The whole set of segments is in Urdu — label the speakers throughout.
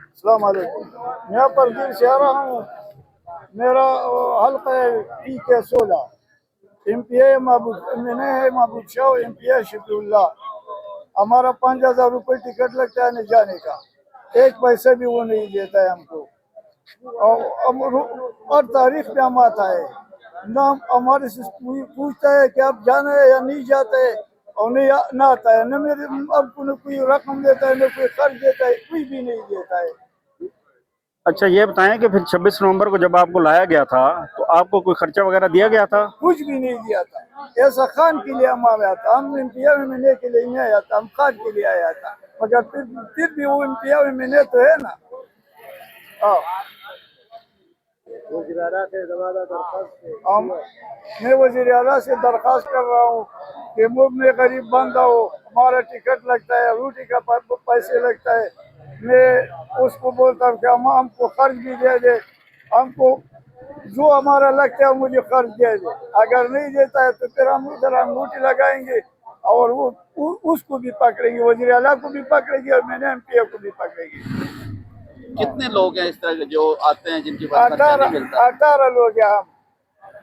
Speaker 1: السلام علیکم. میں پردیر سے آ رہا ہوں. میرا حلقہ ہے PK16. MP محبوب شاہ, MP شفیع اللہ. ہمارا 5,000 روپے ٹکٹ لگتا ہے جانے کا, ایک پیسہ بھی وہ نہیں دیتا ہے ہم کو. اور تاریخ پہ ہم آتا ہے نہ, ہمارے سے پوچھتا ہے کہ آپ جانا ہے یا نہیں جاتے ہے, اور نہیں نہ آتا ہے. نہ میرے اب کو کوئی رقم دیتا ہے, نہ کوئی خرچ دیتا ہے, کوئی بھی نہیں دیتا ہے.
Speaker 2: اچھا یہ بتائیں کہ پھر 26 نومبر کو جب آپ کو لایا گیا تھا تو آپ کو کوئی خرچہ وغیرہ دیا گیا تھا؟
Speaker 1: کچھ بھی نہیں دیا تھا. ایسا خان کے لیے ہم آیا تھا, ہم انتہا میں ملنے کے لیے نہیں آیا تھا, ہم خان کے لیے آیا تھا. مگر پھر بھی وہ انتہا میں ملنے تو ہے نا. میں وزیر اعلیٰ سے درخواست کر رہا ہوں کہ ملک میں غریب بندہ ہو, ہمارا ٹکٹ لگتا ہے, روٹی کا پیسے لگتا ہے. میں اس کو بولتا ہوں کہ ہم کو خرچ بھی دے دے, ہم کو جو ہمارا لگتا ہے مجھے خرچ دے دے. اگر نہیں دیتا ہے تو پھر ہم ادھر انگوٹھی لگائیں گے اور وہ اس کو بھی پکڑیں گے, وزیر اعلیٰ کو بھی پکڑیں گے, اور میں نے MP کو بھی پکڑیں گے.
Speaker 3: کتنے لوگ ہیں اس طرح کے جو آتے ہیں جن کے پاس خرچہ نہیں ملتا؟
Speaker 1: 18 لوگ ہیں ہم.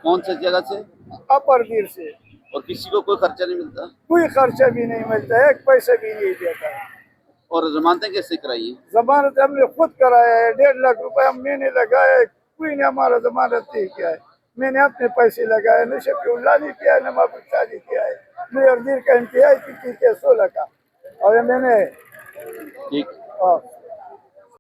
Speaker 3: کون سے جگہ سے؟
Speaker 1: اپردیر سے.
Speaker 3: اور کسی کو کوئی خرچہ نہیں ملتا؟
Speaker 1: کوئی خرچہ بھی نہیں ملتا, ایک پیسہ بھی نہیں دیتا ہے.
Speaker 3: اور ضمانتیں کیسے کرائی ہیں؟
Speaker 1: ضمانت ہم نے خود کرایا ہے, 1.5 لاکھ روپے ہم میں نے لگایا ہے, کوئی نے ہمارا ضمانت نہیں کیا ہے. میں نے اپنے پیسے لگائے, نہ شفیع اللہ نے کیا ہے, نہ محبوب شاہ نے کیا ہے. میں اردیر کا انتہائی PK16 کا, اور میں نے
Speaker 3: ٹھیک.